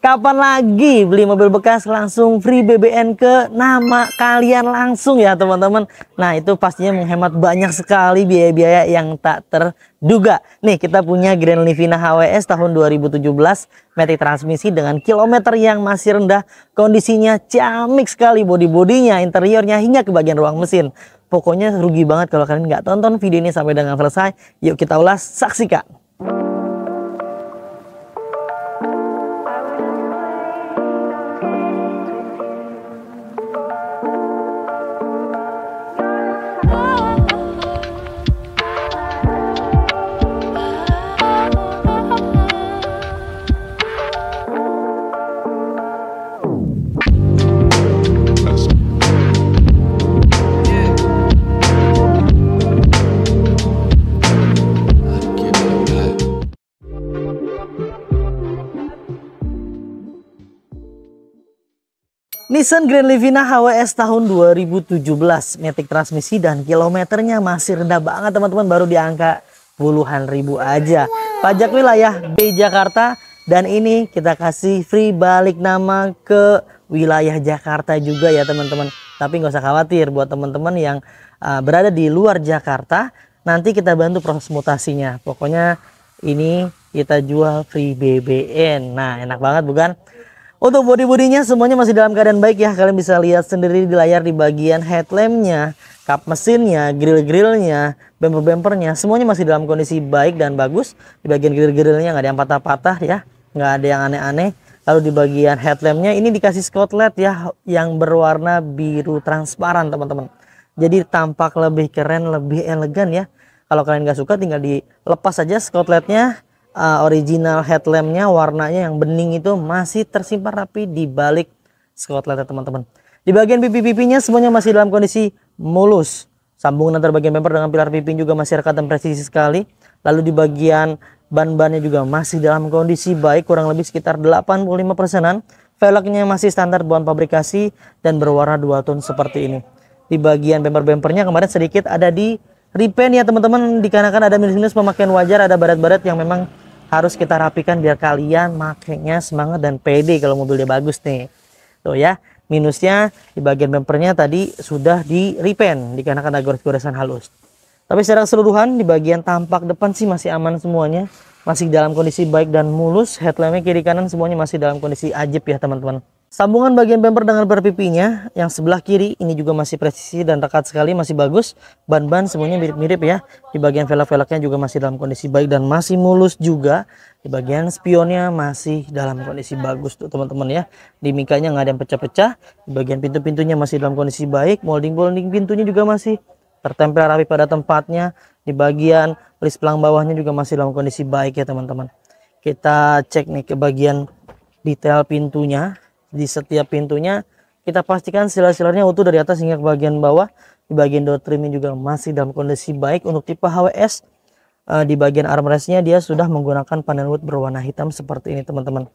Kapan lagi beli mobil bekas langsung free BBN ke nama kalian langsung ya teman-teman. Nah itu pastinya menghemat banyak sekali biaya-biaya yang tak terduga. Nih kita punya Grand Livina HWS tahun 2017 matic transmisi dengan kilometer yang masih rendah. Kondisinya ciamik sekali, bodi-bodinya, interiornya hingga ke bagian ruang mesin. Pokoknya rugi banget kalau kalian nggak tonton video ini sampai dengan selesai. Yuk kita ulas, saksikan. Nissan Grand Livina HWS tahun 2017 matic transmisi dan kilometernya masih rendah banget teman-teman, baru di angka puluhan ribu aja. Pajak wilayah B Jakarta, dan ini kita kasih free balik nama ke wilayah Jakarta juga ya teman-teman. Tapi nggak usah khawatir buat teman-teman yang berada di luar Jakarta, nanti kita bantu proses mutasinya. Pokoknya ini kita jual free BBN. Nah enak banget bukan? Untuk bodi-bodinya semuanya masih dalam keadaan baik ya. Kalian bisa lihat sendiri di layar di bagian headlampnya, kap mesinnya, grill-grillnya, bumper-bumpernya, semuanya masih dalam kondisi baik dan bagus. Di bagian grill-grillnya nggak ada yang patah-patah ya, nggak ada yang aneh-aneh. Lalu di bagian headlampnya ini dikasih spotlight ya, yang berwarna biru transparan teman-teman. Jadi tampak lebih keren, lebih elegan ya. Kalau kalian nggak suka tinggal dilepas saja spotlightnya. Original headlampnya warnanya yang bening itu masih tersimpan rapi di balik spotlight teman-teman. Di bagian pipi-pipinya semuanya masih dalam kondisi mulus. Sambungan antar bagian bumper dengan pilar pipi juga masih rekat dan presisi sekali. Lalu di bagian ban-bannya juga masih dalam kondisi baik, kurang lebih sekitar 85%-an. Velgnya masih standar bawaan pabrikasi dan berwarna 2 tone seperti ini. Di bagian bumper-bumpernya kemarin sedikit ada di repaint ya teman-teman, dikarenakan ada minus-minus pemakaian wajar, ada baret-baret yang memang harus kita rapikan biar kalian makainya semangat dan pede kalau mobilnya bagus nih. Tuh ya, minusnya di bagian bumpernya tadi sudah di repaint dikarenakan ada gores-goresan halus. Tapi secara keseluruhan di bagian tampak depan sih masih aman semuanya, masih dalam kondisi baik dan mulus. Headlampnya kiri kanan semuanya masih dalam kondisi ajib ya teman-teman. Sambungan bagian bumper dengan pipinya yang sebelah kiri ini juga masih presisi dan rekat sekali, masih bagus. Ban-ban semuanya mirip-mirip ya. Di bagian velg-velgnya juga masih dalam kondisi baik dan masih mulus juga. Di bagian spionnya masih dalam kondisi bagus tuh teman-teman ya. Di mikanya nggak ada yang pecah-pecah. Di bagian pintu-pintunya masih dalam kondisi baik. Molding-molding pintunya juga masih tertempel rapi pada tempatnya. Di bagian list pelang bawahnya juga masih dalam kondisi baik ya teman-teman. Kita cek nih ke bagian detail pintunya. Di setiap pintunya kita pastikan silar-silarnya utuh dari atas hingga ke bagian bawah. Di bagian door trimnya juga masih dalam kondisi baik. Untuk tipe HWS di bagian armrestnya dia sudah menggunakan panel wood berwarna hitam seperti ini teman-teman.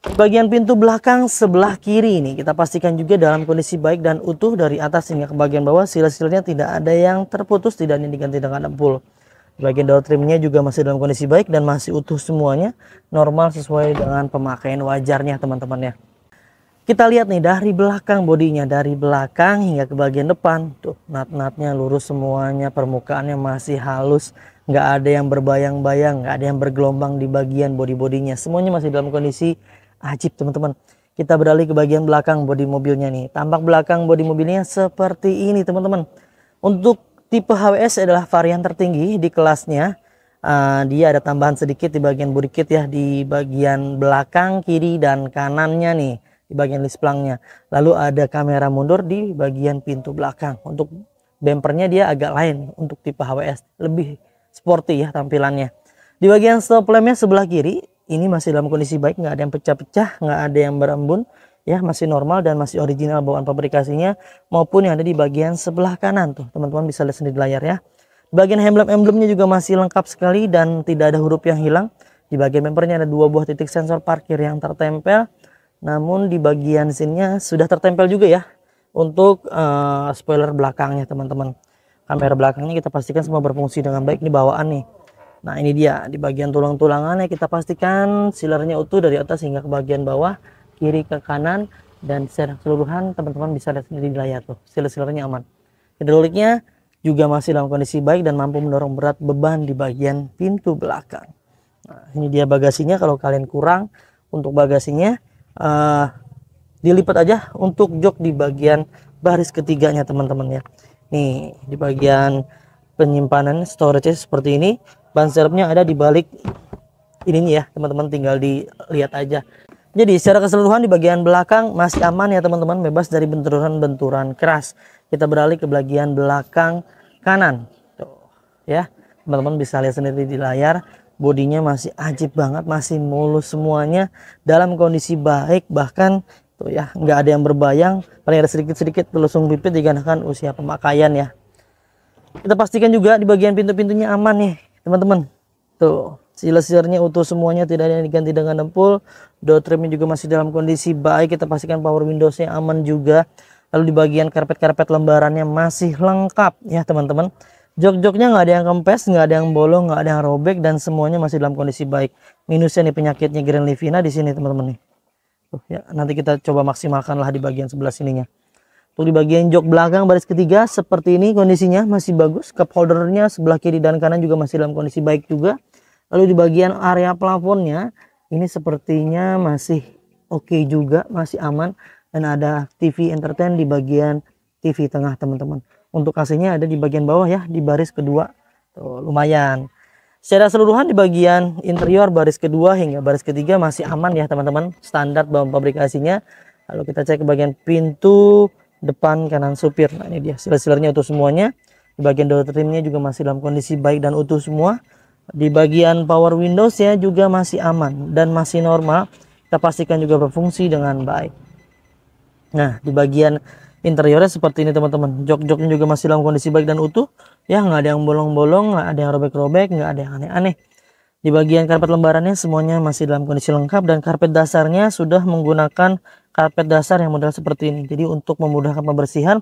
Di bagian pintu belakang sebelah kiri ini kita pastikan juga dalam kondisi baik dan utuh dari atas hingga ke bagian bawah. Silar-silarnya tidak ada yang terputus, tidak ada yang diganti dengan empul. Di bagian door trimnya juga masih dalam kondisi baik dan masih utuh semuanya, normal sesuai dengan pemakaian wajarnya teman-teman ya. Kita lihat nih dari belakang bodinya, dari belakang hingga ke bagian depan tuh, nat-natnya lurus semuanya, permukaannya masih halus, nggak ada yang berbayang-bayang, nggak ada yang bergelombang di bagian bodi-bodinya, semuanya masih dalam kondisi ajib teman-teman. Kita beralih ke bagian belakang bodi mobilnya nih, tampak belakang bodi mobilnya seperti ini teman-teman. Untuk tipe HWS adalah varian tertinggi di kelasnya. Dia ada tambahan sedikit di bagian body kit ya, di bagian belakang kiri dan kanannya nih, di bagian list pelangnya. Lalu ada kamera mundur di bagian pintu belakang. Untuk bumpernya dia agak lain untuk tipe HWS, lebih sporty ya tampilannya. Di bagian stop lampnya sebelah kiri ini masih dalam kondisi baik, nggak ada yang pecah-pecah, nggak ada yang berembun. Ya masih normal dan masih original bawaan pabrikasinya, maupun yang ada di bagian sebelah kanan tuh teman-teman bisa lihat sendiri di layar ya. Di bagian emblem-emblemnya juga masih lengkap sekali dan tidak ada huruf yang hilang. Di bagian bumpernya ada 2 buah titik sensor parkir yang tertempel, namun di bagian sininya sudah tertempel juga ya untuk spoiler belakangnya teman-teman. Kamera belakangnya kita pastikan semua berfungsi dengan baik. Ini bawaan nih, Nah ini dia di bagian tulang-tulangannya, kita pastikan sealernya utuh dari atas hingga ke bagian bawah, kiri ke kanan, dan secara keseluruhan teman-teman bisa lihat sendiri di layar tuh, sealernya aman. Hidroliknya juga masih dalam kondisi baik dan mampu mendorong berat beban di bagian pintu belakang. Nah ini dia bagasinya, kalau kalian kurang untuk bagasinya dilipat aja untuk jok di bagian baris ketiganya teman-teman ya. Nih di bagian penyimpanan storage seperti ini, ban serepnya ada di balik ininya ya teman-teman, tinggal dilihat aja. Jadi secara keseluruhan di bagian belakang masih aman ya teman-teman, bebas dari benturan-benturan keras. Kita beralih ke bagian belakang kanan tuh ya, teman-teman bisa lihat sendiri di layar, bodinya masih ajib banget, masih mulus semuanya, dalam kondisi baik, bahkan tuh ya nggak ada yang berbayang, paling ada sedikit-sedikit pelusung pipit dikarenakan usia pemakaian ya. Kita pastikan juga di bagian pintu-pintunya aman nih teman-teman, tuh sealer-sealernya utuh semuanya, tidak ada yang diganti dengan dempul. Door trimnya juga masih dalam kondisi baik, kita pastikan power windowsnya aman juga. Lalu di bagian karpet-karpet lembarannya masih lengkap ya teman-teman. Jok-joknya nggak ada yang kempes, nggak ada yang bolong, nggak ada yang robek, dan semuanya masih dalam kondisi baik. Minusnya nih penyakitnya Grand Livina di sini teman-teman nih. Tuh ya, nanti kita coba maksimalkan lah di bagian sebelah sininya. Tuh di bagian jok belakang baris ketiga seperti ini kondisinya masih bagus. Cup holdernya sebelah kiri dan kanan juga masih dalam kondisi baik juga. Lalu di bagian area plafonnya ini sepertinya masih oke juga, masih aman, dan ada TV entertain di bagian TV tengah teman-teman. Untuk AC-nya ada di bagian bawah ya, di baris kedua. Tuh, lumayan. Secara keseluruhan di bagian interior baris kedua hingga baris ketiga masih aman ya teman-teman, standar dalam pabrikasinya. Lalu kita cek ke bagian pintu depan kanan supir. Nah ini dia, sealer-sealernya utuh semuanya. Di bagian door trimnya juga masih dalam kondisi baik dan utuh semua. Di bagian power windows ya juga masih aman dan masih normal, kita pastikan juga berfungsi dengan baik. Nah di bagian interiornya seperti ini teman-teman, jok-joknya juga masih dalam kondisi baik dan utuh ya, nggak ada yang bolong-bolong, nggak ada yang robek-robek, nggak ada yang aneh-aneh. Di bagian karpet lembarannya semuanya masih dalam kondisi lengkap, dan karpet dasarnya sudah menggunakan karpet dasar yang model seperti ini. Jadi untuk memudahkan pembersihan,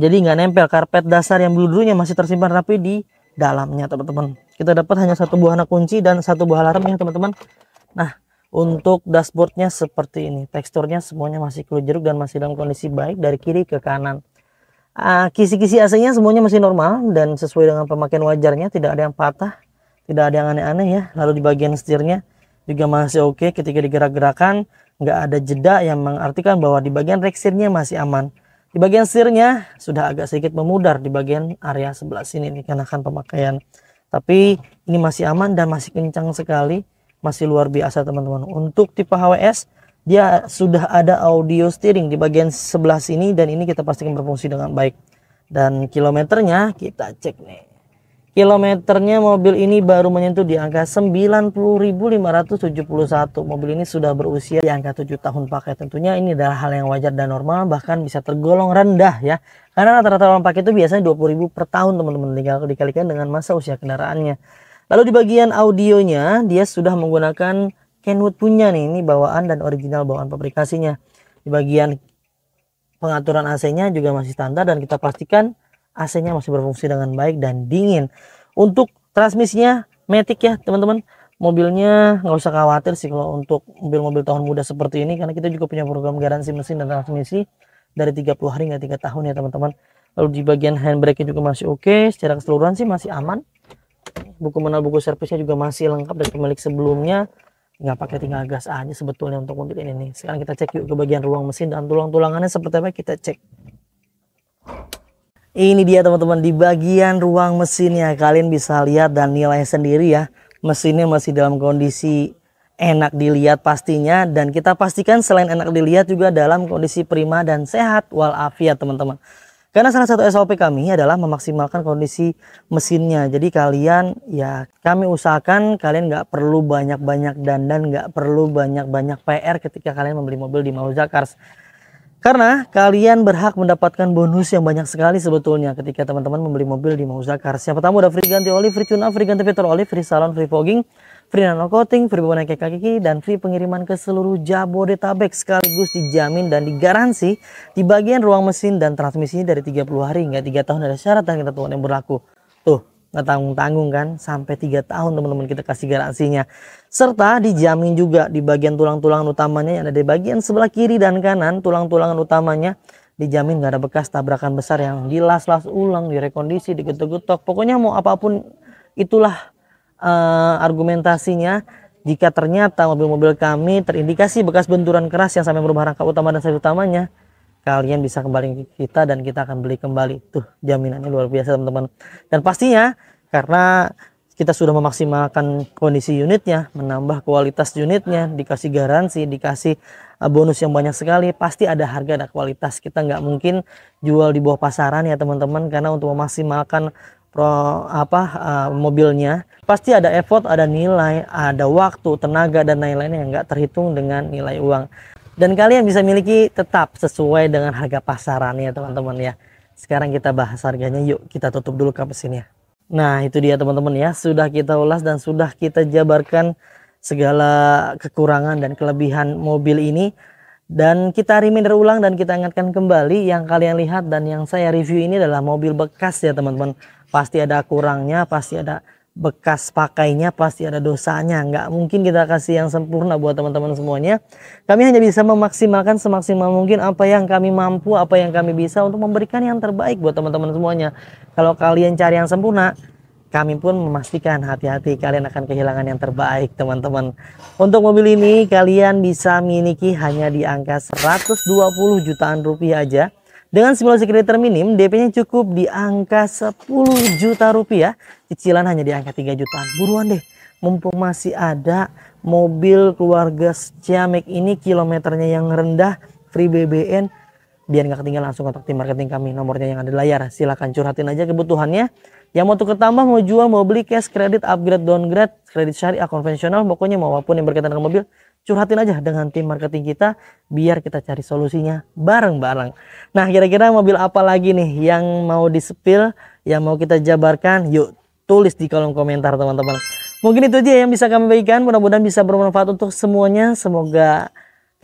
jadi nggak nempel, karpet dasar yang dulu-dulunya masih tersimpan rapi di dalamnya teman-teman. Kita dapat hanya satu buah anak kunci dan satu buah alarm ya teman-teman. Nah untuk dashboardnya seperti ini, teksturnya semuanya masih kulit jeruk dan masih dalam kondisi baik dari kiri ke kanan. Kisi-kisi AC-nya semuanya masih normal dan sesuai dengan pemakaian wajarnya, tidak ada yang patah, tidak ada yang aneh-aneh ya. Lalu di bagian setirnya juga masih oke, ketika digerak-gerakan nggak ada jeda, yang mengartikan bahwa di bagian reksirnya masih aman. Di bagian setirnya sudah agak sedikit memudar di bagian area sebelah sini nih karena kan pemakaian. Tapi ini masih aman dan masih kencang sekali, masih luar biasa teman-teman. Untuk tipe HWS dia sudah ada audio steering di bagian sebelah sini, dan ini kita pastikan berfungsi dengan baik. Dan kilometernya kita cek nih. Kilometernya mobil ini baru menyentuh di angka 90.571. Mobil ini sudah berusia di angka 7 tahun pakai. Tentunya ini adalah hal yang wajar dan normal, bahkan bisa tergolong rendah ya. Karena rata-rata orang pakai itu biasanya 20.000 per tahun teman-teman, tinggal dikalikan dengan masa usia kendaraannya. Lalu di bagian audionya dia sudah menggunakan Kenwood punya nih, ini bawaan dan original bawaan pabrikasinya. Di bagian pengaturan AC-nya juga masih standar, dan kita pastikan AC-nya masih berfungsi dengan baik dan dingin. Untuk transmisinya matic ya teman-teman. Mobilnya nggak usah khawatir sih kalau untuk mobil-mobil tahun muda seperti ini, karena kita juga punya program garansi mesin dan transmisi dari 30 hari hingga 3 tahun ya teman-teman. Lalu di bagian handbrake juga masih oke, secara keseluruhan sih masih aman. Buku manual, buku servisnya juga masih lengkap dari pemilik sebelumnya. Nggak pakai, tinggal gas aja sebetulnya untuk mobil ini nih. Sekarang kita cek yuk ke bagian ruang mesin dan tulang-tulangannya seperti apa, kita cek. Ini dia teman-teman, di bagian ruang mesinnya kalian bisa lihat dan nilai sendiri ya. Mesinnya masih dalam kondisi enak dilihat pastinya, dan kita pastikan selain enak dilihat juga dalam kondisi prima dan sehat walafiat teman-teman. Karena salah satu SOP kami adalah memaksimalkan kondisi mesinnya. Jadi kalian ya, kami usahakan kalian nggak perlu banyak-banyak dandan, nggak perlu banyak-banyak PR ketika kalian membeli mobil di Mauza Cars. Karena kalian berhak mendapatkan bonus yang banyak sekali sebetulnya ketika teman-teman membeli mobil di Mauza Cars. Yang pertama udah free ganti oli, free tune up, free ganti fitur oli, free salon, free fogging, free nano coating, free pewarnaan kaki, dan free pengiriman ke seluruh Jabodetabek, sekaligus dijamin dan digaransi di bagian ruang mesin dan transmisi dari 30 hari hingga 3 tahun, ada syarat dan ketentuan yang berlaku. Tuh, nggak tanggung-tanggung kan, sampai 3 tahun teman-teman kita kasih garansinya. Serta dijamin juga di bagian tulang-tulangan utamanya yang ada di bagian sebelah kiri dan kanan, tulang-tulangan utamanya dijamin nggak ada bekas tabrakan besar yang dilas-las ulang, direkondisi, digetok-getok. Pokoknya mau apapun itulah argumentasinya. Jika ternyata mobil-mobil kami terindikasi bekas benturan keras yang sampai merubah rangka utama dan seri utamanya, kalian bisa kembali ke kita dan kita akan beli kembali. Tuh jaminannya luar biasa teman-teman. Dan pastinya karena kita sudah memaksimalkan kondisi unitnya, menambah kualitas unitnya, dikasih garansi, dikasih bonus yang banyak sekali, pasti ada harga, ada kualitas. Kita nggak mungkin jual di bawah pasaran ya teman-teman, karena untuk memaksimalkan mobilnya pasti ada effort, ada nilai, ada waktu, tenaga, dan lain-lainnya yang nggak terhitung dengan nilai uang. Dan kalian bisa miliki tetap sesuai dengan harga pasarannya teman-teman ya. Sekarang kita bahas harganya, yuk kita tutup dulu kapesinnya. Nah itu dia teman-teman ya, sudah kita ulas dan sudah kita jabarkan segala kekurangan dan kelebihan mobil ini. Dan kita reminder ulang dan kita ingatkan kembali, yang kalian lihat dan yang saya review ini adalah mobil bekas ya teman-teman. Pasti ada kurangnya, pasti ada bekas pakainya, pasti ada dosanya. Nggak mungkin kita kasih yang sempurna buat teman-teman semuanya. Kami hanya bisa memaksimalkan semaksimal mungkin apa yang kami mampu, apa yang kami bisa untuk memberikan yang terbaik buat teman-teman semuanya. Kalau kalian cari yang sempurna, kami pun memastikan hati-hati kalian akan kehilangan yang terbaik teman-teman. Untuk mobil ini kalian bisa miliki hanya di angka 120 jutaan rupiah aja. Dengan simulasi kredit terminim, DP-nya cukup di angka 10 juta rupiah. Cicilan hanya di angka 3 jutaan. Buruan deh, mumpung masih ada mobil keluarga Ciamek ini kilometernya yang rendah, free BBN. Biar nggak ketinggalan, langsung kontak tim marketing kami. Nomornya yang ada di layar. Silahkan curhatin aja kebutuhannya. Yang mau tukar tambah, mau jual, mau beli, cash, kredit, upgrade, downgrade, kredit syariah, konvensional, pokoknya mau apapun yang berkaitan dengan mobil, curhatin aja dengan tim marketing kita biar kita cari solusinya bareng-bareng. Nah kira-kira mobil apa lagi nih yang mau di-spill, yang mau kita jabarkan? Yuk tulis di kolom komentar teman-teman. Mungkin itu aja yang bisa kami bagikan, mudah-mudahan bisa bermanfaat untuk semuanya. Semoga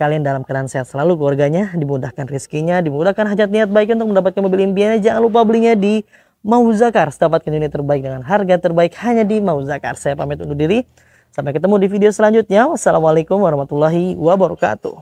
kalian dalam keadaan sehat selalu, keluarganya dimudahkan rezekinya, dimudahkan hajat niat baik untuk mendapatkan mobil impiannya. Jangan lupa belinya di Mauzakar, dapatkan unit terbaik dengan harga terbaik hanya di Mauzakar. Saya pamit undur diri. Sampai ketemu di video selanjutnya. Wassalamualaikum warahmatullahi wabarakatuh.